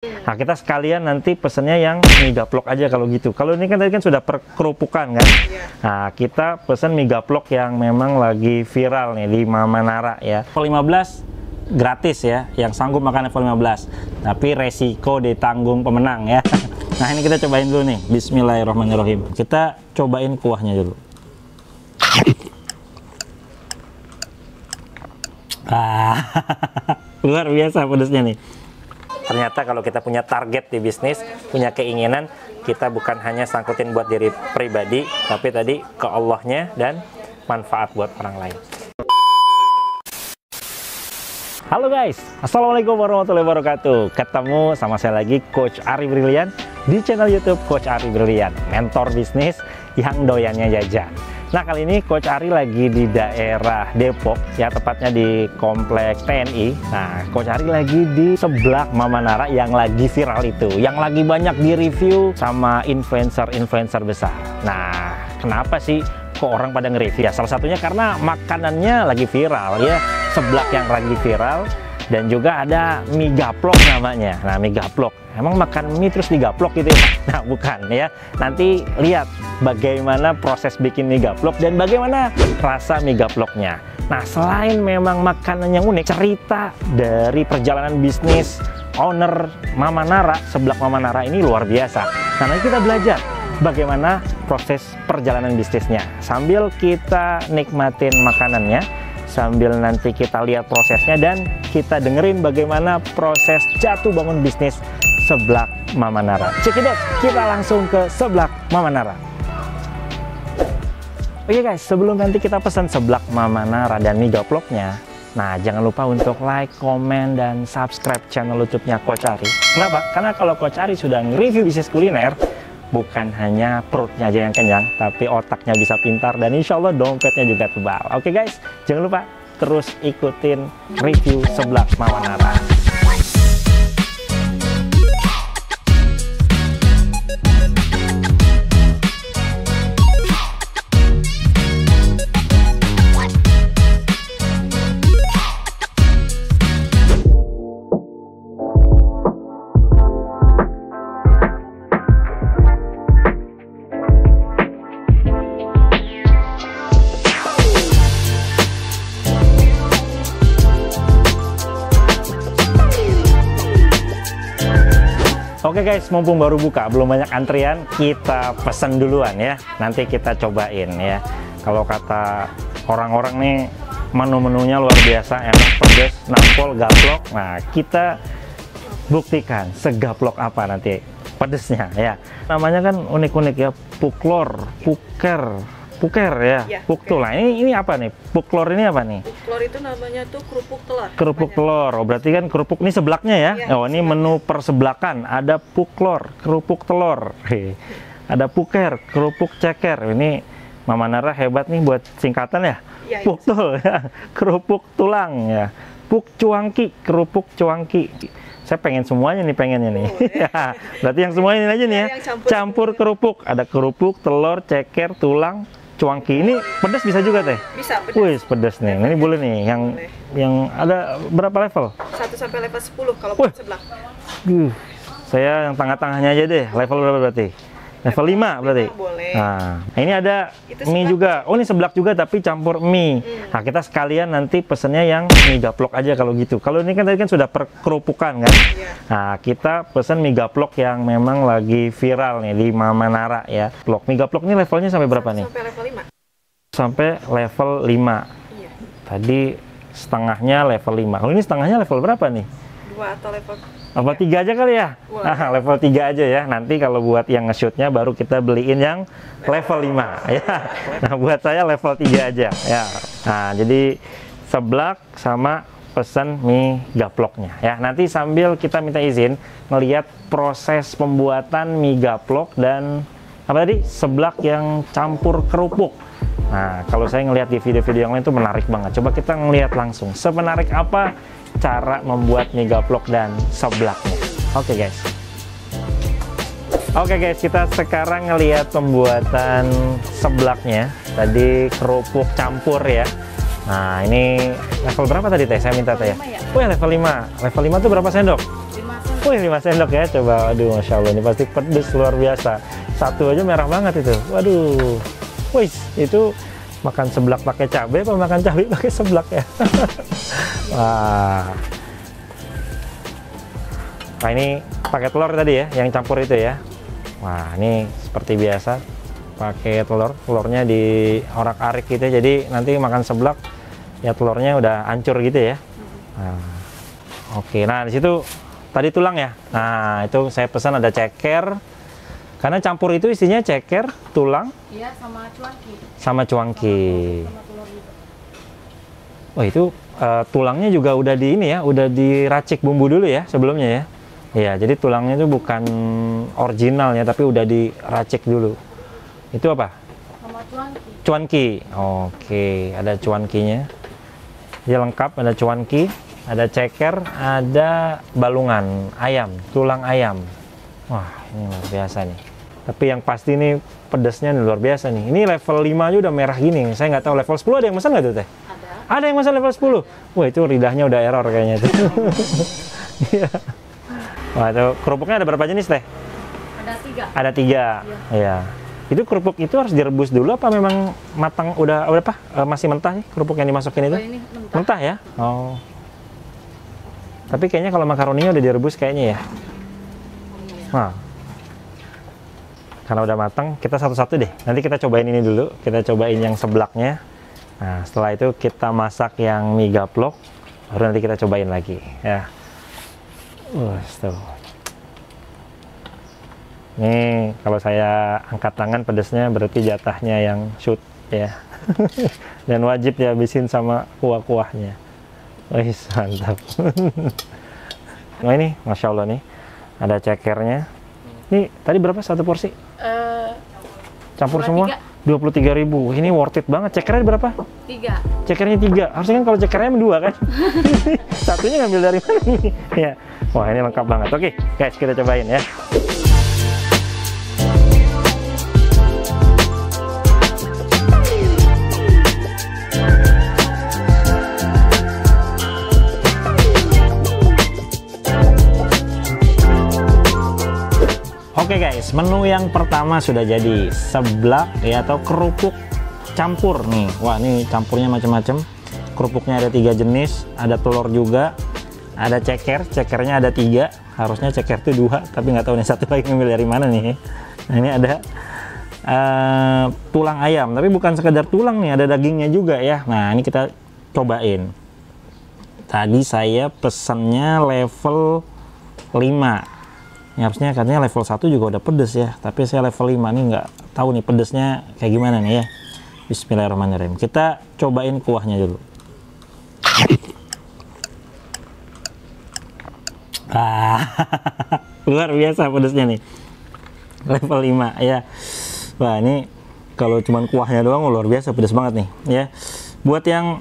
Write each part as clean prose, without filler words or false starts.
Nah, kita sekalian nanti pesennya yang mie gaplok aja kalau gitu. Kalau ini kan tadi kan sudah perkerupukan kan. Nah, kita pesen mie gaplok yang memang lagi viral nih di Mama Nara ya. Level 15 gratis ya, yang sanggup makan level 15. Tapi resiko ditanggung pemenang ya. Nah, ini kita cobain dulu nih. Bismillahirrahmanirrahim. Kita cobain kuahnya dulu. Luar biasa pedasnya nih. Ternyata kalau kita punya target di bisnis, punya keinginan, kita bukan hanya sangkutin buat diri pribadi, tapi tadi ke Allahnya dan manfaat buat orang lain. Halo guys, Assalamualaikum warahmatullahi wabarakatuh. Ketemu sama saya lagi, Coach Ari Brilian, di channel YouTube Coach Ari Brilian, mentor bisnis yang doyannya jajan. Nah, kali ini Coach Ari lagi di daerah Depok, ya tepatnya di Kompleks TNI. Nah, Coach Ari lagi di sebelah Mama Nara yang lagi viral itu, yang lagi banyak di-review sama influencer-influencer besar. Nah, kenapa sih kok orang pada nge-review? Ya, salah satunya karena makanannya lagi viral ya, seblak yang lagi viral. Dan juga ada mie gaplok namanya. Nah, mie gaplok. Emang makan mie terus digaplok gitu ya? Nah, bukan ya. Nanti lihat bagaimana proses bikin mie gaplok dan bagaimana rasa mie gaploknya. Nah, selain memang makanan yang unik, cerita dari perjalanan bisnis owner Mama Nara, seblak Mama Nara ini luar biasa. Nah, nanti kita belajar bagaimana proses perjalanan bisnisnya. Sambil kita nikmatin makanannya, sambil nanti kita lihat prosesnya dan kita dengerin bagaimana proses jatuh bangun bisnis seblak Mama Nara. Cekidot, kita langsung ke seblak Mama Nara. Oke guys, sebelum nanti kita pesan seblak Mama Nara dan mie gaploknya, nah jangan lupa untuk like, komen, dan subscribe channel YouTube-nya Coach Ari. Kenapa? Karena kalau Coach Ari sudah nge-review bisnis kuliner, bukan hanya perutnya aja yang kenyang, tapi otaknya bisa pintar dan insya Allah dompetnya juga tebal. Oke guys, jangan lupa terus ikutin review seblak Mama Nara. Oke guys, mumpung baru buka, belum banyak antrian, kita pesen duluan ya. Nanti kita cobain ya. Kalau kata orang-orang nih, menu-menunya luar biasa, enak, pedas, nampol, gaplok. Nah, kita buktikan segaplok apa nanti pedesnya ya. Namanya kan unik-unik ya, puklor, puker ya, puktul. Nah, ini apa nih? Puklor ini apa nih? Puklor itu namanya tuh kerupuk telur. Kerupuk telur. Oh, berarti kan kerupuk ini seblaknya ya? Oh, ini menu perseblakan. Ada puklor, kerupuk telur. Ada puker, kerupuk ceker. Ini Mama Nara hebat nih buat singkatan ya. Puktul ya. Kerupuk tulang ya. Puk cuangki, kerupuk cuangki. Saya pengen semuanya nih, pengennya nih. Ya, berarti yang semuanya ini aja nih ya. Campur kerupuk. Ada kerupuk, telur, ceker, tulang, cuangki. Ini pedas bisa juga teh? Bisa, pedas. Wih, pedas nih. Ini boleh nih. Yang ada berapa level? 1 sampai level 10 kalau buat seblak. Saya yang tengah-tengahnya aja deh. Level berapa berarti? Level 5 berarti? Boleh. Nah, ini ada itu mie juga. Oh, ini seblak juga tapi campur mie. Nah, kita sekalian nanti pesennya yang mie gaplok aja kalau gitu. Kalau ini kan tadi kan sudah perkerupukan kan? Nah, kita pesen mie gaplok yang memang lagi viral nih di Mama Nara ya. Mie gaplok ini levelnya sampai berapa nih? Sampai level 5. Sampai level 5. Iya. Tadi setengahnya level 5. Kalau ini setengahnya level berapa nih? 2 atau level 3 aja kali ya? Nah, level 3 aja ya. Nanti kalau buat yang nge-shootnya baru kita beliin yang level 5 ya. Nah, buat saya level 3 aja ya. Nah, jadi seblak sama pesen mie gaploknya ya. Nanti sambil kita minta izin ngelihat proses pembuatan mie gaplok dan apa tadi? Seblak yang campur kerupuk. Nah, kalau saya ngelihat di video-video yang lain itu menarik banget. Coba kita ngelihat langsung. Semenarik apa cara membuat mie gaplok dan seblaknya. Oke guys. Oke guys, kita sekarang ngelihat pembuatan seblaknya. Tadi kerupuk campur ya. Nah, ini level berapa tadi teh? Saya minta teh ya. Oh ya, level 5. Level 5 tuh berapa sendok? 5 Wih, 5 sendok ya, coba. Aduh, Masya Allah, ini pasti pedes luar biasa. Satu aja merah banget itu. Waduh. Wih, itu makan seblak pakai cabai apa makan cabai pakai seblak ya? Wah. Nah, ini pakai telur tadi ya, yang campur itu ya. Wah, ini seperti biasa pakai telurnya diorak-arik gitu, jadi nanti makan seblak ya telurnya udah hancur gitu ya. Nah, oke, nah di situ tadi tulang ya. Nah, itu saya pesan ada ceker, karena campur itu isinya ceker, tulang, Iya, sama cuanki. sama cuanki. Sama telur juga. Oh, itu tulangnya juga udah di ini ya, udah diracik bumbu dulu ya sebelumnya ya. Iya, jadi tulangnya itu bukan originalnya, tapi udah diracik dulu. Itu apa? Sama cuanki. Cuanki. Oke, ada cuankinya. Dia lengkap, ada cuanki, ada ceker, ada balungan ayam, tulang ayam. Wah, ini luar biasa nih. Tapi yang pasti nih pedesnya nih luar biasa nih. Ini level 5 aja udah merah gini. Saya nggak tahu level 10 ada yang pesan nggak tuh, Teh? Ada. Ada yang pesan level 10? Wah, itu lidahnya udah error kayaknya tuh. Iya. Wah, itu kerupuknya ada berapa jenis, Teh? Ada 3. Ada 3. Iya. Itu kerupuk itu harus direbus dulu apa memang matang udah apa? Masih mentah nih kerupuk yang dimasukin itu? Oh, ini mentah. Mentah ya? Oh. Tapi kayaknya kalau makaroninya udah direbus kayaknya ya. Nah. Karena udah matang, kita satu-satu deh. Nanti kita cobain ini dulu. Kita cobain yang seblaknya. Nah, setelah itu kita masak yang mie gaplok. Baru nanti kita cobain lagi ya. Tuh. Nih, kalau saya angkat tangan pedesnya berarti jatahnya yang shoot ya. Dan wajib dihabisin sama kuah-kuahnya. Wih, mantap. Nah, ini Masya Allah nih. Ada cekernya. Ini tadi berapa satu porsi? Campur 23. semua? 23.000. Ini worth it banget. Cekernya berapa? 3. Cekernya 3. Harusnya kan kalau cekernya 2 kan? Satunya ngambil dari mana nih? Ya. Wah, ini lengkap banget. Oke, guys, kita cobain ya. Oke guys, menu yang pertama sudah jadi seblak ya atau kerupuk campur nih. Wah, ini campurnya macam-macam. Kerupuknya ada 3 jenis, ada telur juga, ada ceker, cekernya ada 3. Harusnya ceker itu 2, tapi nggak tahu nih satu lagi ngambil dari mana nih. Nah, ini ada tulang ayam, tapi bukan sekedar tulang nih, ada dagingnya juga ya. Nah, ini kita cobain. Tadi saya pesannya level 5. Ya, harusnya katanya level 1 juga udah pedes ya, tapi saya level 5 nih nggak tahu nih pedesnya kayak gimana nih ya. Bismillahirrahmanirrahim. Kita cobain kuahnya dulu. Luar biasa pedesnya nih. Level 5 ya. Wah, ini kalau cuman kuahnya doang luar biasa pedes banget nih ya. Buat yang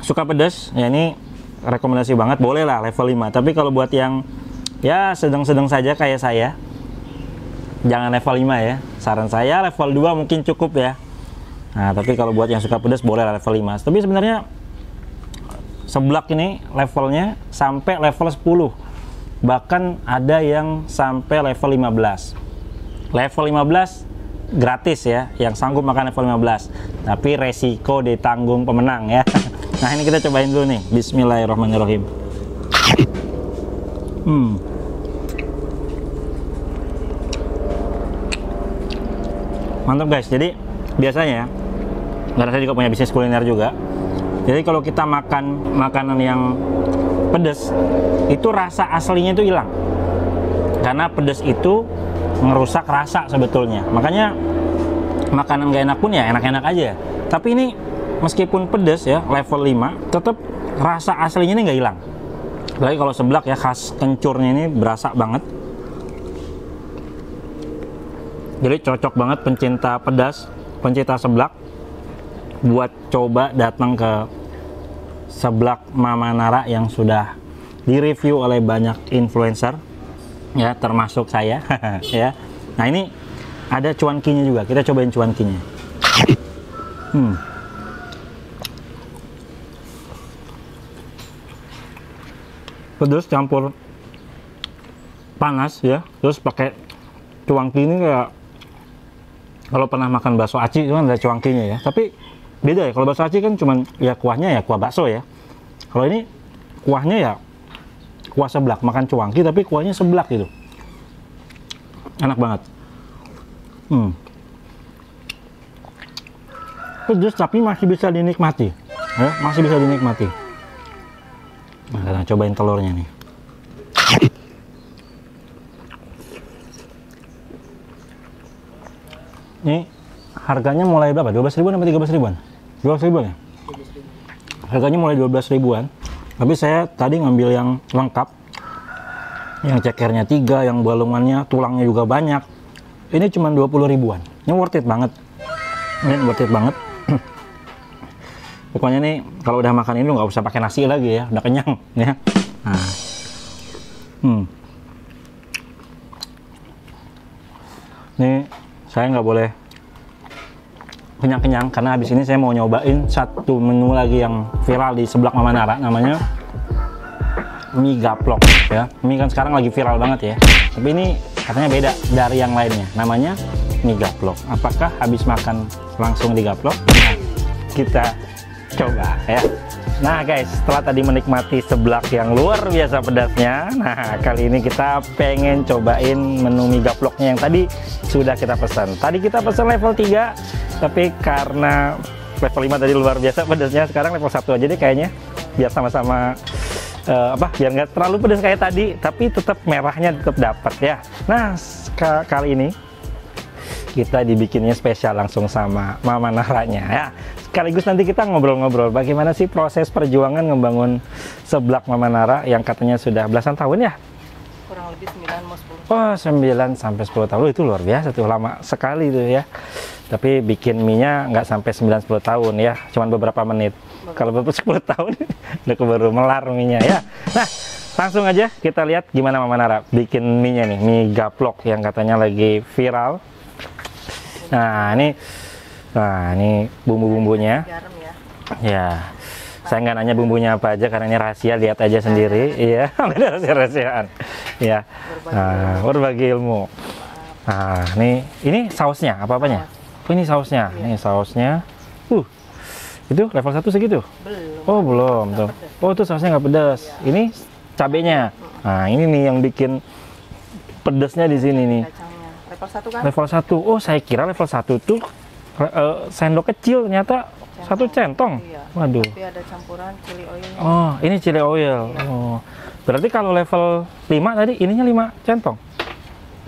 suka pedes ya, ini rekomendasi banget, boleh lah level 5. Tapi kalau buat yang ya sedang-sedang saja kayak saya, jangan level 5 ya. Saran saya level 2 mungkin cukup ya. Nah, tapi kalau buat yang suka pedas boleh level 5. Tapi sebenarnya seblak ini levelnya sampai level 10. Bahkan ada yang sampai level 15. Level 15 gratis ya, yang sanggup makan level 15. Tapi resiko ditanggung pemenang ya. Nah, ini kita cobain dulu nih. Bismillahirrahmanirrahim. Mantap guys. Jadi biasanya ya, karena saya juga punya bisnis kuliner juga, jadi kalau kita makan makanan yang pedas, itu rasa aslinya itu hilang, karena pedas itu ngerusak rasa sebetulnya. Makanya makanan gak enak pun ya enak-enak aja, tapi ini meskipun pedas ya level 5, tetap rasa aslinya ini nggak hilang. Lagi kalau seblak ya, khas kencurnya ini berasa banget. Jadi cocok banget pencinta pedas, pencinta seblak, buat coba datang ke seblak Mama Nara yang sudah direview oleh banyak influencer ya, termasuk saya ya. Nah, ini ada cuankinya juga, kita cobain cuankinya. Pedas campur panas ya, terus pakai cuangki ini kayak kalau pernah makan bakso aci itu kan ada cuangkinya ya, tapi beda ya. Kalau bakso aci kan cuman ya kuahnya ya kuah bakso ya. Kalau ini kuahnya ya kuah seblak, makan cuangki tapi kuahnya seblak gitu. Enak banget. Pedas tapi masih bisa dinikmati. Ya, masih bisa dinikmati. Nah, kita cobain telurnya nih. Ini harganya mulai berapa? 12 ribuan sampai 13 ribuan? 12 ribuan ya? Harganya mulai 12 ribuan. Tapi saya tadi ngambil yang lengkap. Yang cekernya 3, yang balungannya, tulangnya juga banyak. Ini cuma 20 ribuan. Ini worth it banget. Ini worth it banget. Pokoknya nih kalau udah makan ini nggak usah pakai nasi lagi ya, udah kenyang ya. Nah. Nih saya nggak boleh kenyang-kenyang karena habis ini saya mau nyobain satu menu lagi yang viral di sebelah Mama Nara, namanya mie gaplok ya. Mie kan sekarang lagi viral banget ya. Tapi ini katanya beda dari yang lainnya. Namanya mie gaplok. Apakah habis makan langsung digaplok? Nah, kita coba ya. Nah guys, setelah tadi menikmati seblak yang luar biasa pedasnya, nah kali ini kita pengen cobain menu mie gaploknya yang tadi sudah kita pesan. Tadi kita pesan level 3, tapi karena level 5 tadi luar biasa pedasnya, sekarang level 1 aja deh kayaknya, biar sama-sama biar nggak terlalu pedas kayak tadi, tapi tetap merahnya tetap dapat ya. Nah kali ini kita dibikinnya spesial langsung sama Mama Naranya ya. Sekaligus nanti kita ngobrol-ngobrol bagaimana sih proses perjuangan ngebangun seblak Mama Nara yang katanya sudah belasan tahun ya? Kurang lebih 9 mau 10. Oh 9 sampai 10 tahun, itu luar biasa tuh, lama sekali tuh ya. Tapi bikin mie-nya nggak sampai 9-10 tahun ya, cuman beberapa menit. Kalau beberapa 10 tahun udah keburu melar mie-nya ya. Nah langsung aja kita lihat gimana Mama Nara bikin mie-nya nih, mie gaplok yang katanya lagi viral. Nah ini bumbu-bumbunya. Garam ya. Ya, saya nggak nanya bumbunya apa aja karena ini rahasia, lihat aja sendiri. Iya, ada rahasia-rahasiaan. Ya, berbagi ilmu. Nah, ini sausnya apa-apanya? Oh, ini sausnya. Ini sausnya. Itu level 1 segitu? Belum. Oh, belum tuh. Oh, itu sausnya nggak pedas. Ini cabenya. Nah, ini nih yang bikin pedasnya di sini nih. Kacangnya. Level 1 kan? Level 1. Oh, saya kira level 1 tuh sendok kecil, ternyata satu centong. Iya. Waduh. Tapi ada campuran chili oilnya. Oh, ini chili oil. Iya. Oh. Berarti kalau level 5 tadi ininya 5 centong.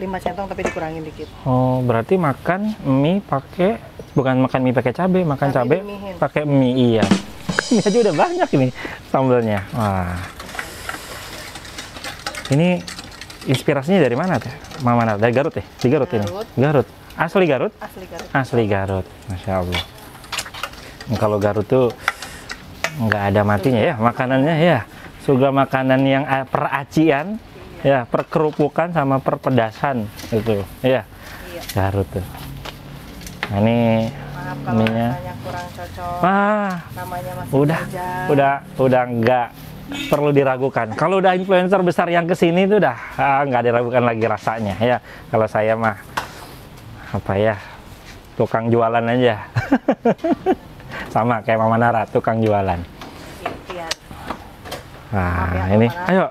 5 centong tapi dikurangin dikit. Oh, berarti makan mie pakai, bukan makan mie pakai cabai, makan cabai dimihin. pakai mie. Iya. Ini aja udah banyak ini sambalnya. Wah. Ini inspirasinya dari mana tuh? Mama Nara? Dari Garut ya? Di Garut ini. Garut. Asli Garut? Asli Garut. Asli Garut. Masya Allah. Kalau Garut tuh nggak ada matinya ya makanannya ya. Juga makanan yang peracian, ya, perkerupukan sama perpedasan itu, ya. Iya. Garut tuh. Nah, ini Maaf kalau mie-nya. rasanya kurang cocok. Wah, Namanya masih udah nggak perlu diragukan. Kalau udah influencer besar yang kesini tuh udah nggak diragukan lagi rasanya ya. Kalau saya mah apa ya, tukang jualan aja. Sama kayak Mama Nara, tukang jualan. Iya. Nah, Ya, ini, Mama Nara.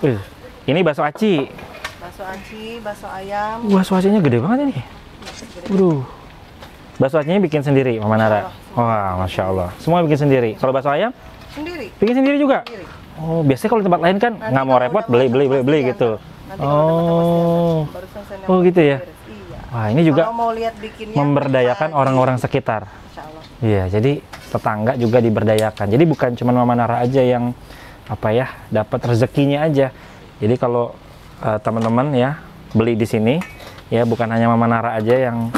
ayo. Ini bakso aci. Bakso aci, bakso ayam. Bakso acinya gede banget ini. Waduh. Bakso acinya bikin sendiri, Mama Nara. Wah, Masya Allah. Semua bikin sendiri. Kalau bakso ayam? Sendiri. Bikin sendiri juga? Sendiri. Oh, biasanya kalau di tempat lain kan Nanti nggak mau kalau repot, udah beli masak gitu. Nanti kalau udah masak Oh. barusan saya Oh, gitu ya? beres. Iya. Wah, ini juga Kalau mau lihat bikinnya, memberdayakan bisa orang-orang sekitar. Insya Allah. Iya, jadi tetangga juga diberdayakan. Jadi bukan cuma Mama Nara aja yang apa ya, dapat rezekinya aja. Jadi kalau teman-teman ya beli di sini, ya bukan hanya Mama Nara aja yang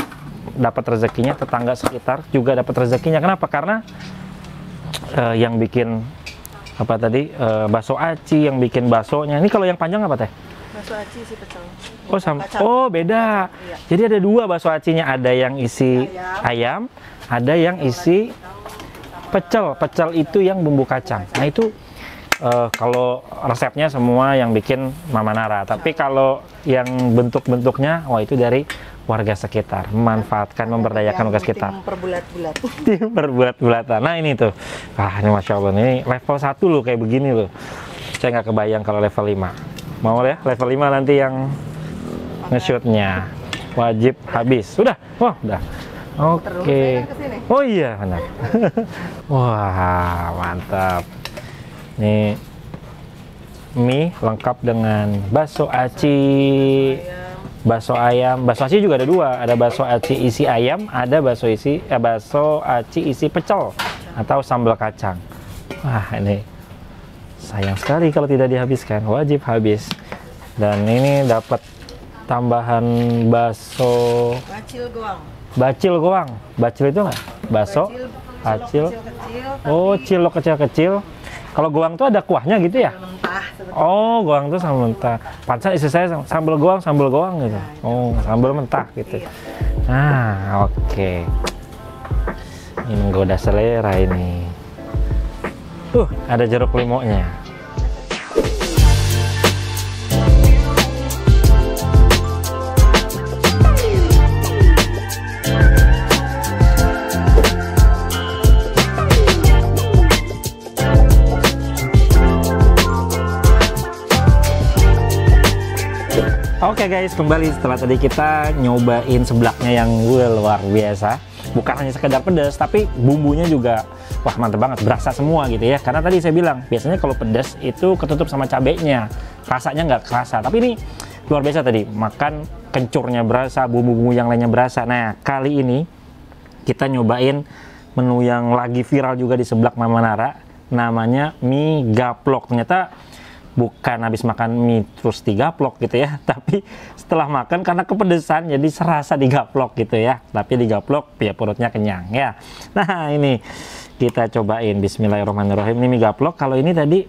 dapat rezekinya, tetangga sekitar juga dapat rezekinya. Kenapa? Karena yang bikin apa tadi bakso aci, yang bikin baksonya. Ini kalau yang panjang apa teh? Bakso aci sih pecel. Oh, sama. Kacang. Oh, beda. Iya. Jadi ada dua bakso acinya, ada yang isi ayam, ada yang isi pecel. Pecel itu yang bumbu kacang. Nah, itu kalau resepnya semua yang bikin Mama Nara, tapi kalau yang bentuk-bentuknya, wah itu dari warga sekitar, memanfaatkan, memberdayakan warga sekitar. Tim perbulat-bulat. Tim perbulat-bulatan. Nah ini tuh, ini Masya Allah, ini level 1 loh kayak begini loh. Saya nggak kebayang kalau level 5. Mau ya, level 5 nanti yang nge-shootnya. Wajib habis. Udah? Wah, udah. Oke. Oh iya, benar. Wah, mantap. Ini mie lengkap dengan bakso aci, bakso ayam. Bakso aci juga ada 2, ada bakso aci isi ayam, ada bakso aci isi pecel atau sambal kacang. Wah, ini sayang sekali kalau tidak dihabiskan, wajib habis. Dan ini dapat tambahan bakso bacil goang. Bacil itu nggak? Bakso acil. Oh, cilok kecil-kecil. Kalau goang tuh ada kuahnya gitu ya? Oh, goang tuh sambal mentah. Pantas istri saya sambal goang gitu. Oh, sambal mentah gitu. Nah, oke. Ini menggoda selera ini. Ada jeruk limaunya. Oke guys, kembali setelah tadi kita nyobain seblaknya yang luar biasa. Bukan hanya sekedar pedas, tapi bumbunya juga wah mantep banget, berasa semua gitu ya. Karena tadi saya bilang, biasanya kalau pedas itu ketutup sama cabenya, rasanya nggak kerasa. Tapi ini luar biasa tadi, makan kencurnya berasa, bumbu-bumbu yang lainnya berasa. Nah, kali ini kita nyobain menu yang lagi viral juga di seblak Mama Nara, namanya mie gaplok. Ternyata bukan habis makan mie terus digaplok gitu ya, tapi setelah makan karena kepedesan jadi serasa digaplok gitu ya, tapi digaplok ya perutnya kenyang ya. Nah ini kita cobain, bismillahirrahmanirrahim. Ini mie gaplok, kalau ini tadi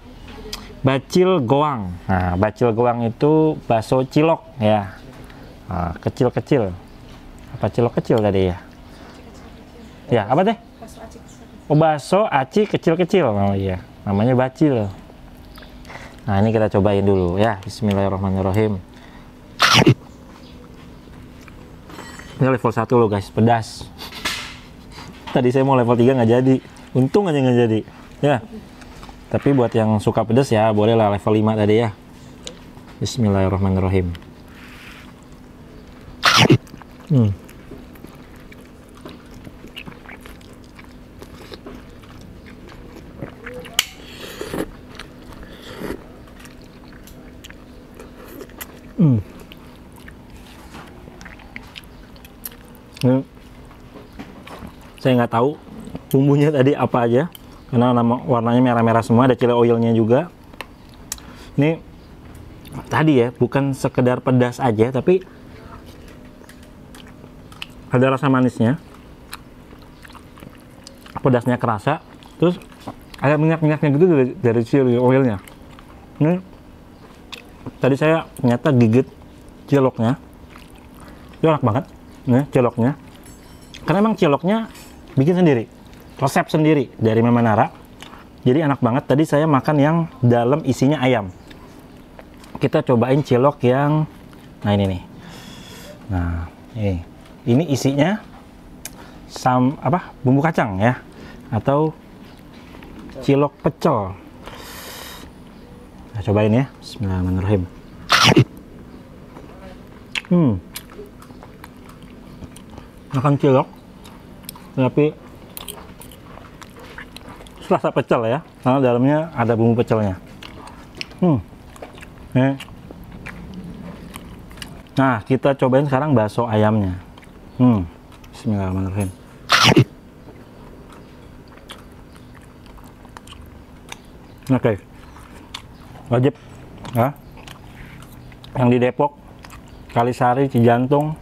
bacil goang. Nah bacil goang itu bakso cilok ya, kecil-kecil. Apa cilok kecil tadi ya? Ya apa deh? Oh bakso aci kecil-kecil. Oh iya, namanya bacil. Nah ini kita cobain dulu ya, bismillahirrahmanirrahim. Ini level 1 loh guys, pedas. Tadi saya mau level 3 nggak jadi, untung aja nggak jadi ya. Tapi buat yang suka pedas ya boleh lah level 5 tadi ya. Bismillahirrahmanirrahim. Saya nggak tahu bumbunya tadi apa aja, karena warnanya merah-merah semua, ada chili oilnya juga. Ini tadi ya bukan sekedar pedas aja, tapi ada rasa manisnya, pedasnya kerasa, terus ada minyak-minyaknya gitu dari chili oilnya. Ini tadi saya ternyata gigit ciloknya, itu enak banget nih ciloknya, karena emang ciloknya bikin sendiri, resep sendiri dari Mama Nara, jadi enak banget. Tadi saya makan yang dalam isinya ayam, kita cobain cilok yang nah ini nih. Nah ini isinya bumbu kacang ya, atau cilok pecel. Nah, cobain ya, bismillahirrahmanirrahim. Makan cilok tapi rasa pecel ya, karena dalamnya ada bumbu pecelnya. Nah kita cobain sekarang bakso ayamnya. Bismillahirrahmanirrahim. Oke. Wajib ya, yang di Depok, Kalisari, Cijantung,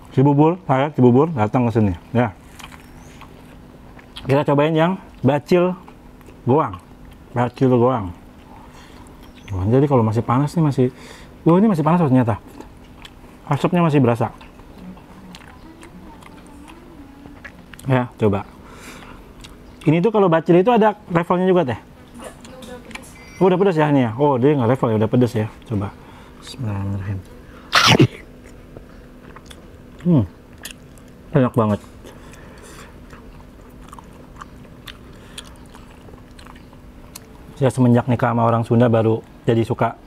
Cibubur, datang ke sini ya. Kita cobain yang bacil goang. Jadi kalau masih panas nih, ini masih panas ternyata. Asapnya masih berasa. Ya, coba. Ini tuh kalau bacil itu ada levelnya juga teh? Oh, udah pedas ya ini ya? Oh, dia nggak level ya, udah pedas ya. Coba. Bismillahirrahmanirrahim. Enak banget. Saya semenjak nikah sama orang Sunda baru jadi suka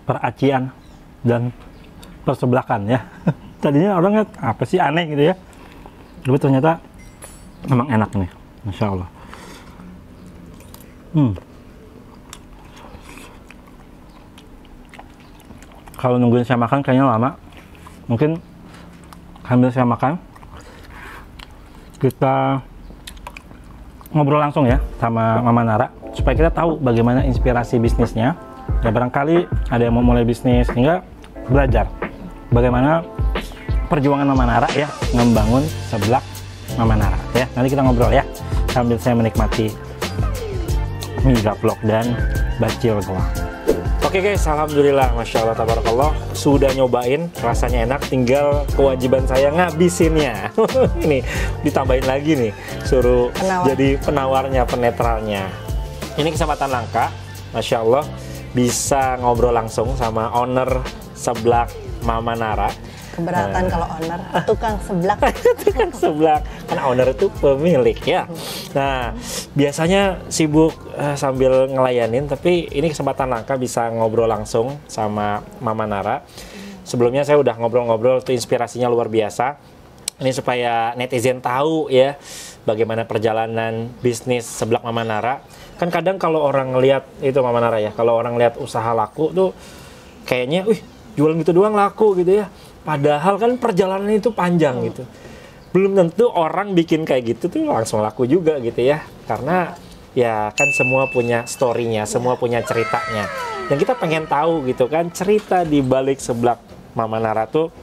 peracian dan persebelakan ya. Tadinya orang lihat apa sih aneh gitu ya. Tapi ternyata memang enak nih. Masya Allah. Kalau nungguin saya makan kayaknya lama. Mungkin sambil saya makan, kita ngobrol langsung ya sama Mama Nara supaya kita tahu bagaimana inspirasi bisnisnya. Ya barangkali ada yang mau mulai bisnis hingga belajar bagaimana perjuangan Mama Nara ya membangun seblak Mama Nara ya. Nanti kita ngobrol ya sambil saya menikmati mie gaplok dan bacil goang. Oke guys, alhamdulillah, masya Allah, tabarakallah, sudah nyobain, rasanya enak, tinggal kewajiban saya ngabisinnya. Ini ditambahin lagi nih, suruh jadi penawarnya, penetralnya. Ini kesempatan langka, masya Allah, bisa ngobrol langsung sama owner seblak Mama Nara. Keberatan kalau owner, tukang seblak. Tukang seblak, kan owner itu pemilik ya. Nah, biasanya sibuk sambil ngelayanin, tapi ini kesempatan langka bisa ngobrol langsung sama Mama Nara. Sebelumnya saya udah ngobrol-ngobrol, tuh inspirasinya luar biasa. Ini supaya netizen tahu ya, bagaimana perjalanan bisnis seblak Mama Nara. Kan kadang kalau orang ngelihat itu Mama Nara ya, kalau orang lihat usaha laku tuh kayaknya, wih jualan gitu doang laku gitu ya. Padahal kan perjalanan itu panjang gitu. Belum tentu orang bikin kayak gitu tuh langsung laku juga gitu ya. Karena ya kan semua punya story-nya, semua punya ceritanya. Dan kita pengen tahu gitu kan cerita di balik seblak Mama Nara tuh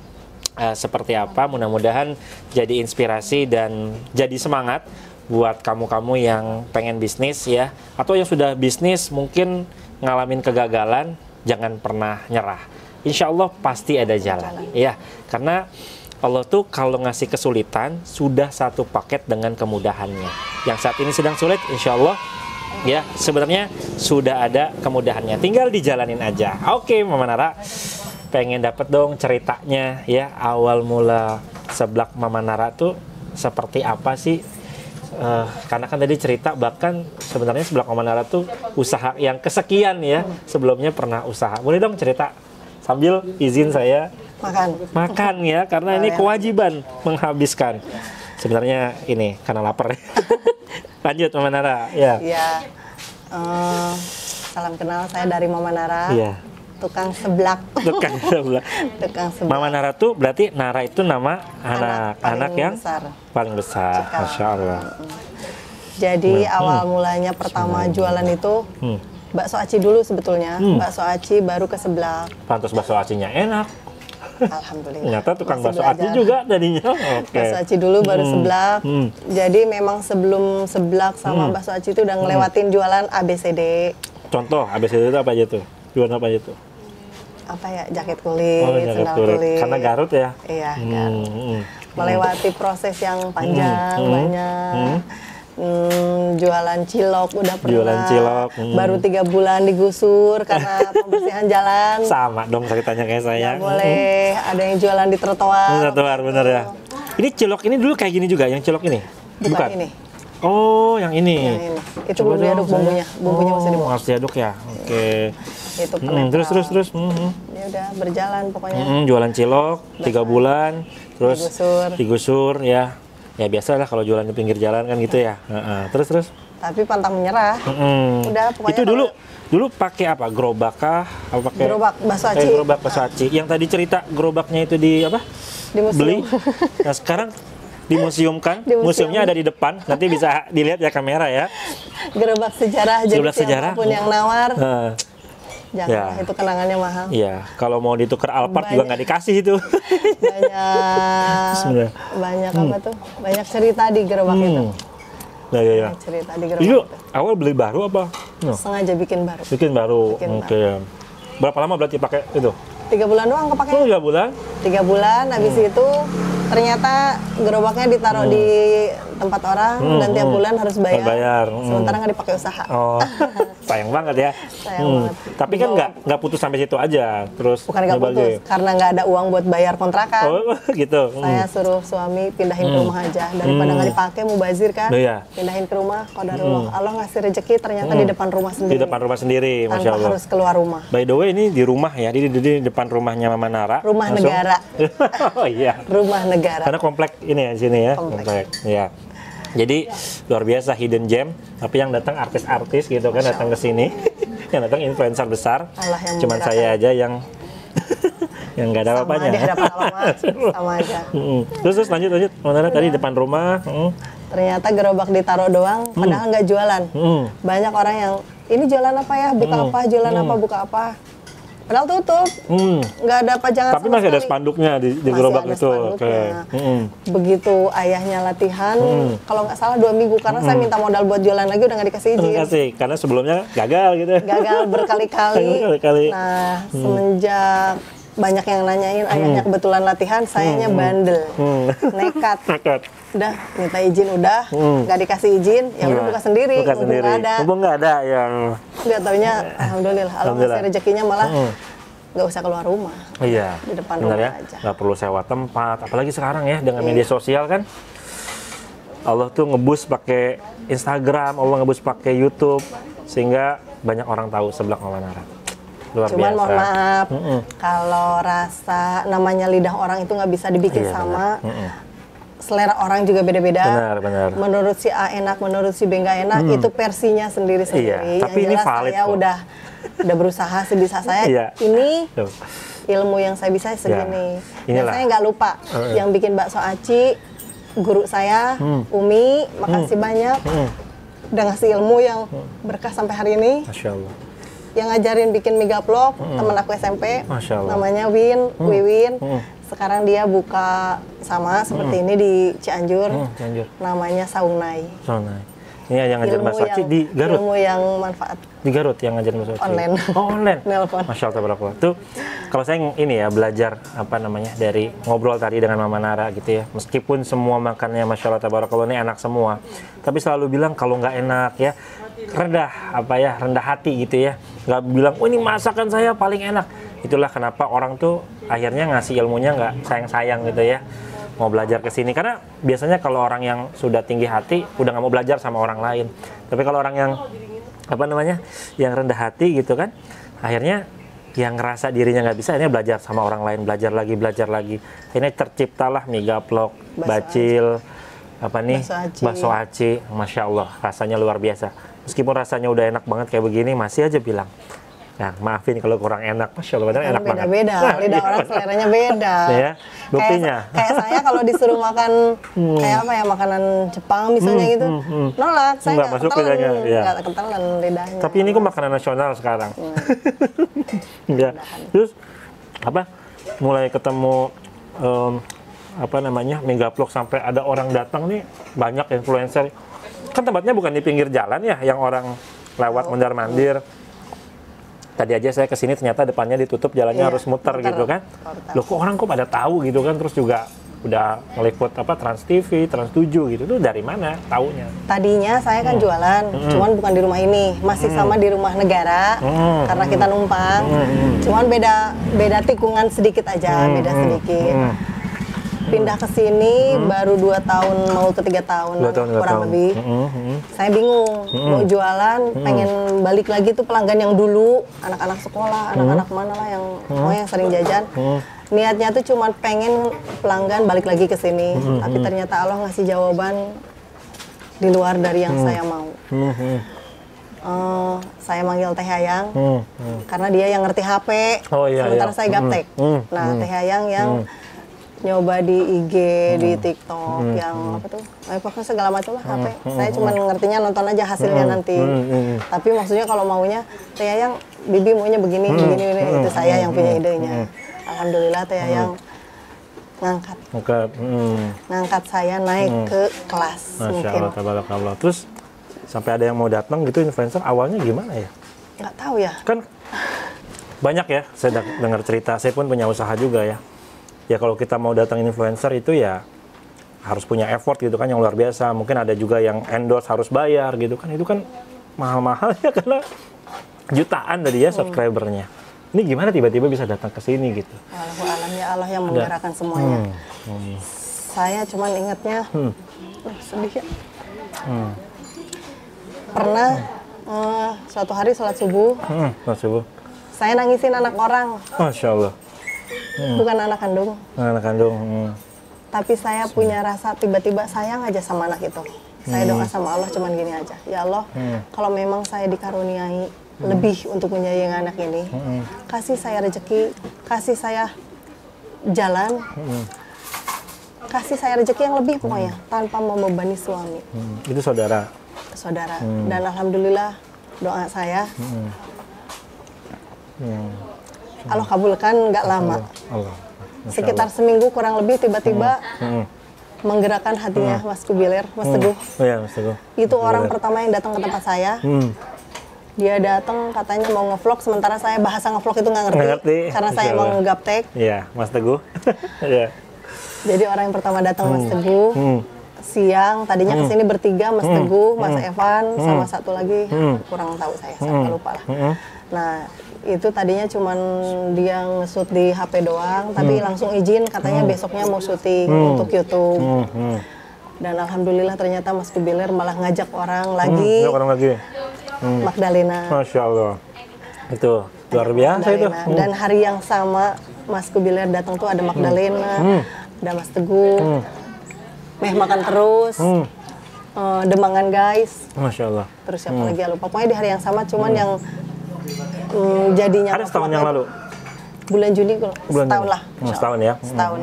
seperti apa. Mudah-mudahan jadi inspirasi dan jadi semangat buat kamu-kamu yang pengen bisnis ya. Atau yang sudah bisnis mungkin ngalamin kegagalan, jangan pernah nyerah. Insya Allah pasti ada jalan. Ya, karena Allah tuh kalau ngasih kesulitan sudah satu paket dengan kemudahannya. Yang saat ini sedang sulit, insya Allah ya sebenarnya sudah ada kemudahannya. Tinggal dijalanin aja. Oke, Mama Nara, pengen dapet dong ceritanya ya, awal mula seblak Mama Nara tuh seperti apa sih? Karena kan tadi cerita bahkan sebenarnya seblak Mama Nara tuh usaha yang kesekian ya. Sebelumnya pernah usaha. Boleh dong cerita? Sambil izin saya makan ya, karena ini kewajiban menghabiskan. Sebenarnya ini karena lapar. Lanjut Mama Nara ya. Iya. Salam kenal, saya dari Mama Nara. Iya. Tukang seblak. Tukang seblak. Tukang seblak. Mama Nara tuh berarti Nara itu nama anak yang besar. Paling besar. Masya Allah. Jadi awal mulanya pertama jualan itu bakso aci dulu sebetulnya. Bakso aci baru ke seblak. Pantas bakso acinya enak. Alhamdulillah. Ternyata tukang bakso aci juga tadinya. Okay. Bakso aci dulu baru seblak. Jadi memang sebelum seblak sama bakso aci itu udah ngelewatin jualan ABCD. Contoh ABCD itu apa aja tuh? Jualan apa aja tuh? Apa ya, jaket kulit, jaket sandal kulit. kulit. Karena Garut ya? Iya, Garut. Melewati proses yang panjang, banyak. Jualan cilok udah pernah. Jualan cilok. Baru 3 bulan digusur karena pembersihan jalan. Sama dong ceritanya kayak saya. Nggak boleh, ada yang jualan di trotoar. Trotoar, bener ya. Ini cilok ini dulu kayak gini juga, yang cilok ini? Bukan ini. Oh, yang ini. Yang ini. Itu belum diaduk bumbunya. Bumbunya masih dibuang. Harus diaduk ya. Oke. Itu terus. Ya udah berjalan pokoknya. Jualan cilok 3 bulan, terus digusur ya. Ya biasa lah kalau jualan di pinggir jalan kan gitu ya. Terus. Tapi pantang menyerah. Udah pokoknya. Itu dulu pakai apa? Gerobak kah? Apa pakai gerobak bakso aci. Gerobak bakso aci. Yang tadi cerita gerobaknya itu di apa? Di museum. Beli. Nah, sekarang dimuseumkan. Museumnya ada di depan. Nanti bisa dilihat ya kamera ya. Gerobak sejarah. Gerobak jadi siapapun yang nawar. Jangan ya. Itu kenangannya mahal. Iya, kalau mau ditukar Alphard juga nggak dikasih itu. Banyak apa tuh? Banyak cerita di gerobak itu. Ya. Cerita di gerobak itu. itu. Awal beli baru apa? Sengaja bikin baru. Bikin baru. Oke. Berapa lama berarti pakai itu? 3 bulan doang kepake. 3 bulan? 3 bulan, habis itu ternyata gerobaknya ditaruh di tempat orang dan tiap bulan harus bayar. Sementara nggak dipakai usaha. Oh, sayang banget ya. Sayang banget. Tapi kan nggak putus sampai situ aja, terus bukan nggak putus, karena nggak ada uang buat bayar kontrakan. Oh, gitu. Saya suruh suami pindahin ke rumah aja, daripada nggak dipakai mubazir kan. Iya. Pindahin ke rumah, qadarullah. Allah ngasih rezeki ternyata di depan rumah sendiri. Di depan rumah sendiri, Masya tanpa Allah. harus keluar rumah. By the way, ini di rumah ya, di depan rumahnya Mama Nara. Rumah langsung. negara. Oh iya. Rumah negara. Karena komplek ini ya di sini ya. Komplek. Ya. Jadi luar biasa hidden gem, tapi yang datang artis-artis gitu kan datang ke sini. Yang datang influencer besar. Allah yang cuman saya aja yang yang nggak ada apa-apanya. Di hadapan Allah sama aja. Terus lanjut. Mana tadi depan rumah. Ternyata gerobak ditaruh doang, padahal nggak jualan. Banyak orang yang ini jualan apa ya, buka apa, jualan apa, buka apa. Padahal tutup, nggak ada pajangan. Tapi masih ada spanduknya di gerobak itu. Begitu ayahnya latihan, kalau nggak salah 2 minggu, karena saya minta modal buat jualan lagi udah nggak dikasih izin. Karena sebelumnya gagal gitu. Gagal berkali-kali. Nah, semenjak banyak yang nanyain ayahnya kebetulan latihan, sayanya bandel, nekat. Udah minta izin nggak dikasih izin, ya udah buka sendiri. Mumpung nggak ada yang. Nggak taunya, alhamdulillah, Allah ngasih rezekinya malah nggak usah keluar rumah. Iya. Di depan rumah ya? aja. Nggak perlu sewa tempat, apalagi sekarang ya dengan media sosial kan. Allah tuh ngebus pakai Instagram, Allah ngebus pakai YouTube, sehingga banyak orang tahu sebelah Mama Nara. Luar Cuman biasa. mohon maaf, kalau rasa namanya lidah orang itu nggak bisa dibikin sama. Selera orang juga beda-beda. Benar. Menurut si A enak, menurut si B nggak enak, itu versinya sendiri-sendiri. Iya, tapi yang ini jelas valid saya kok. udah berusaha sebisa saya. Ini ilmu yang saya bisa segini. Dan saya nggak lupa yang bikin bakso aci, guru saya, Umi, makasih banyak. Udah ngasih ilmu yang berkah sampai hari ini. Masya Allah. Yang ngajarin bikin mie gaplok, temen aku SMP, namanya Wiwin. Sekarang dia buka sama seperti ini di Cianjur, namanya Saungnai. Ini yang ngajarin bakso aci di Garut? Ilmu yang manfaat. Di Garut yang ngajarin bakso aci? Online. Oh, online? Nelpon. Masya Allah, tabarakallah. Tuh, kalau saya ini ya, belajar dari ngobrol tadi dengan Mama Nara gitu ya. Meskipun semua makannya Masya Allah, tabarakallah, ini enak semua. Tapi selalu bilang kalau nggak enak ya, rendah hati gitu ya. Nggak bilang, oh ini masakan saya paling enak. Itulah kenapa orang tuh akhirnya ngasih ilmunya nggak sayang-sayang gitu ya. Mau belajar ke sini. Karena biasanya kalau orang yang sudah tinggi hati, udah nggak mau belajar sama orang lain. Tapi kalau orang yang, yang rendah hati gitu kan, akhirnya yang ngerasa dirinya nggak bisa, akhirnya belajar sama orang lain, belajar lagi. Akhirnya terciptalah mie gaplok, bacil, bakso aci. Masya Allah, rasanya luar biasa. Meskipun rasanya udah enak banget kayak begini, masih aja bilang, nah maafin kalau kurang enak. Masya Allah, enak banget. Beda-beda, lidah orang seleranya beda. Ya, buktinya. Kayak saya kalau disuruh makan kayak makanan Jepang misalnya gitu, nolak. Saya nggak masuk lidahnya. Nggak ketelan lidahnya. Tapi ini kok makanan nasional sekarang. Ya. Terus mulai ketemu mie gaplok sampai ada orang datang nih, banyak influencer. Kan tempatnya bukan di pinggir jalan ya, yang orang lewat mondar-mandir. Tadi aja saya kesini ternyata depannya ditutup, jalannya harus muter gitu kan. Loh kok orang pada tahu gitu kan, terus juga udah ngeliput Trans TV, Trans 7 gitu. Itu dari mana taunya? Tadinya saya kan jualan, cuman bukan di rumah ini, masih sama di rumah negara, karena kita numpang. Cuman beda tikungan sedikit aja, beda sedikit. Pindah ke sini baru 2 tahun mau ke 3 tahun, kurang lebih. Saya bingung mau jualan, pengen balik lagi tuh pelanggan yang dulu, anak-anak sekolah, anak-anak mana lah yang sering jajan. Niatnya tuh cuma pengen pelanggan balik lagi ke sini, tapi ternyata Allah ngasih jawaban di luar dari yang saya mau. Saya manggil Teh Hayang karena dia yang ngerti HP, sementara saya gaptek. Nah, Teh Hayang yang nyoba di IG, di TikTok, yang pokoknya segala macam lah HP. Saya cuma ngertinya nonton aja hasilnya nanti. Tapi maksudnya kalau maunya, Teh Hayang, Bibi maunya begini, itu saya yang punya idenya. Alhamdulillah Teh Hayang ngangkat saya naik ke kelas. Masya Allah, tabarakallah. Terus sampai ada yang mau datang gitu influencer, awalnya gimana ya? Nggak tahu ya. Kan banyak ya, saya dengar cerita, saya pun punya usaha juga ya. Ya kalau kita mau datang influencer itu ya harus punya effort gitu kan yang luar biasa. Mungkin ada juga yang endorse harus bayar gitu kan. Itu kan mahal-mahal ya karena jutaan tadi ya subscribernya. Ini gimana tiba-tiba bisa datang ke sini gitu? Wallahualam, ya Allah yang menggerakkan semuanya. Saya cuman ingatnya, sedih ya. Pernah suatu hari sholat subuh, saya nangisin anak orang. Masya Allah. Bukan anak kandung. Anak kandung. Tapi saya punya rasa tiba-tiba sayang aja sama anak itu. Saya doa sama Allah cuman gini aja. Ya Allah, kalau memang saya dikaruniai lebih untuk menyayangi anak ini, kasih saya rezeki, kasih saya jalan, kasih saya rezeki yang lebih pokoknya, tanpa membebani suami. Itu saudara? Saudara. Dan alhamdulillah doa saya, Allah kabulkan nggak lama. Allah. Sekitar seminggu kurang lebih tiba-tiba menggerakkan hatinya Mas Kubiler, Mas Teguh. Iya, Mas Teguh. Itu orang pertama yang datang ke tempat saya. Dia datang katanya mau ngevlog, sementara saya bahasa ngevlog itu nggak ngerti. Karena saya mau ngegaptek. Iya, Mas Teguh. Iya. Jadi orang yang pertama datang Mas Teguh. Siang tadinya kesini bertiga, Mas Teguh, Mas Evan, sama satu lagi kurang tahu saya lupa lah. Nah itu tadinya cuman dia nge-shoot di HP doang, tapi langsung izin katanya besoknya mau syuting untuk YouTube. Dan alhamdulillah ternyata Mas Kubiler malah ngajak orang lagi. Magdalena. Masya Allah. Itu luar biasa itu. Dan hari yang sama Mas Kubiler datang tuh ada Magdalena, ada Mas Teguh, Meh Makan Terus, Demangan Guys. Masya Allah. Terus siapa lagi ya lupa. Pokoknya di hari yang sama, cuman yang jadinya ada setahun yang lalu. Bulan Juni kalau setahun lah. Setahun ya. Setahun.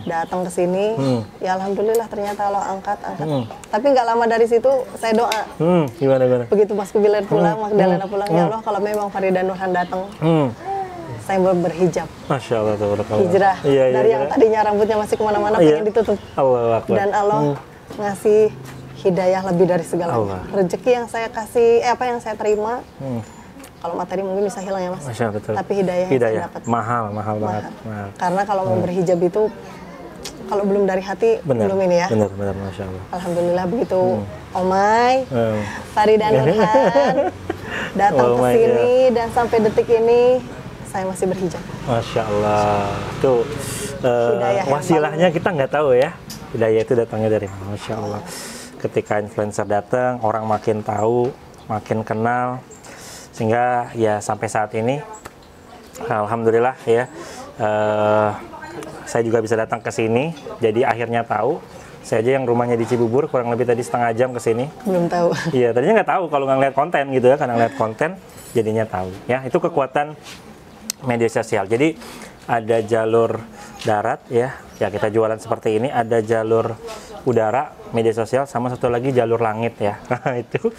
Datang ke sini, ya alhamdulillah ternyata Allah angkat. Tapi nggak lama dari situ saya doa. Gimana? Begitu Mas Kubiler pulang, Magdalena pulang, ya Allah kalau memang Farida Nurhan datang, saya berhijab. Masya Allah, hijrah. Dari yang tadinya rambutnya masih kemana-mana pengen ditutup. Dan Allah ngasih hidayah lebih dari segalanya. Rezeki yang saya kasih, apa yang saya terima. Kalau materi mungkin bisa hilang ya Mas. Masya, betul. Tapi hidayah yang saya dapat mahal banget. Karena kalau mau berhijab itu kalau belum dari hati belum ini ya. Benar, Masya Allah. Alhamdulillah begitu Omay, Farida Nurhan datang ke sini dan sampai detik ini saya masih berhijab. Masya Allah. Tuh wasilahnya kita nggak tahu ya. Hidayah itu datangnya dari mana. Masya Allah. Ketika influencer datang, orang makin tahu, makin kenal. Sehingga ya sampai saat ini alhamdulillah ya saya juga bisa datang ke sini, jadi akhirnya tahu. Saya aja yang rumahnya di Cibubur kurang lebih tadi setengah jam ke sini. Belum tahu. Iya, tadinya nggak tahu kalau nggak ngeliat konten gitu ya, karena ngeliat konten jadinya tahu. Ya, itu kekuatan media sosial. Jadi ada jalur darat ya kita jualan seperti ini, ada jalur udara media sosial, sama satu lagi jalur langit ya. Itu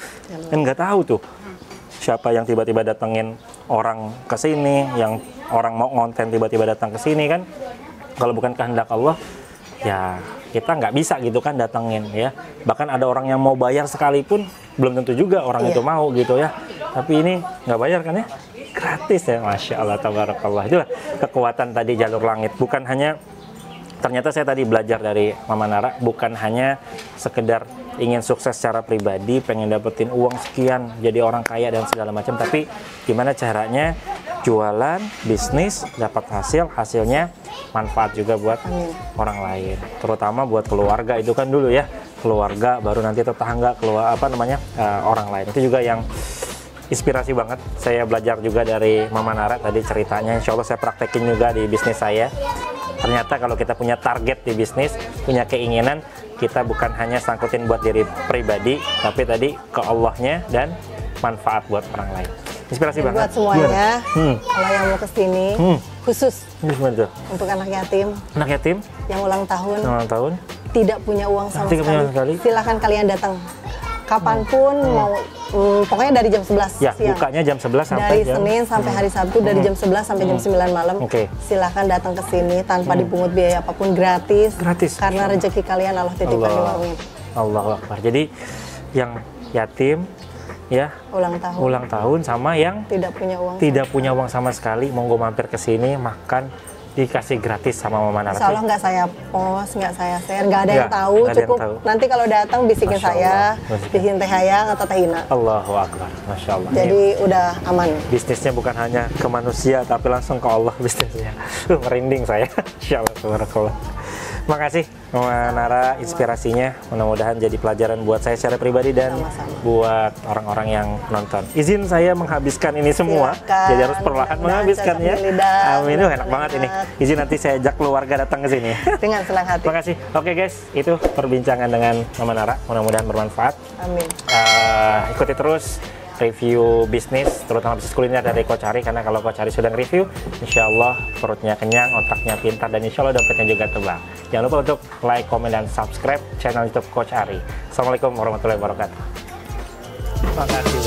kan nggak tahu tuh siapa yang tiba-tiba datengin orang ke sini, yang orang mau ngonten tiba-tiba datang ke sini kan. Kalau bukan kehendak Allah, ya kita nggak bisa gitu kan datengin ya. Bahkan ada orang yang mau bayar sekalipun, belum tentu juga orang itu mau gitu ya. Tapi ini nggak bayar kan ya, gratis ya, Masya Allah, tabarakallah. Itulah kekuatan tadi jalur langit. Bukan hanya, ternyata saya tadi belajar dari Mama Nara, bukan hanya sekedar ingin sukses secara pribadi, pengen dapetin uang sekian, jadi orang kaya dan segala macam, tapi gimana caranya jualan, bisnis, dapat hasilnya manfaat juga buat orang lain, terutama buat keluarga. Itu kan dulu ya, keluarga, baru nanti tetangga, orang lain. Itu juga yang inspirasi banget. Saya belajar juga dari Mama Nara tadi ceritanya, insya Allah saya praktekin juga di bisnis saya. Ternyata kalau kita punya target di bisnis, punya keinginan, kita bukan hanya sangkutin buat diri pribadi, tapi tadi ke Allahnya dan manfaat buat orang lain. Inspirasi banget. Buat semuanya, kalau yang mau kesini, khusus untuk anak yatim. Anak yatim? Yang ulang tahun. Tidak punya uang sama sekali. Silakan kalian datang. Kapanpun mau, pokoknya dari jam 11 ya, siang. Bukanya jam 11 sampai dari Senin sampai hari Sabtu dari jam 11 sampai jam 9 malam. Silakan datang ke sini tanpa dipungut biaya apapun, gratis. Karena rezeki kalian Allah titipkan di warung ini. Allahu Akbar. Jadi yang yatim ya, ulang tahun sama yang tidak punya uang sama sekali, monggo mampir ke sini, makan, dikasih gratis sama Mama Nara? Insya Allah nggak saya post, nggak saya share, nggak ada yang tahu. Nggak ada yang Cukup tahu. nanti kalau datang bisikin Masya saya, Allah. bisikin Teh Hayang atau Teh Ina. Allahu Akbar, Masya Allah. Jadi udah aman. Bisnisnya bukan hanya ke manusia, tapi langsung ke Allah bisnisnya. Merinding saya. Insya Allah, tabarakallah. Makasih Mama Nara, inspirasinya mudah-mudahan jadi pelajaran buat saya secara pribadi dan Sama-sama. buat orang-orang yang nonton. Izin saya menghabiskan ini semua, Silakan. jadi harus perlahan Mudah-mudahan menghabiskannya. cocok di lidah, Amin, enak banget ini. enak. Izin nanti saya ajak keluarga datang ke sini. Dengan senang hati. Makasih. Oke guys, itu perbincangan dengan Mama Nara. Mudah-mudahan bermanfaat. Amin. Ikuti terus review bisnis, terutama bisnis kuliner dari Coach Ari, karena kalau Coach Ari sudah nge-review, insya Allah perutnya kenyang, otaknya pintar, dan insya Allah dompetnya juga tebal. Jangan lupa untuk like, komen, dan subscribe channel YouTube Coach Ari. Assalamualaikum warahmatullahi wabarakatuh. Terima kasih.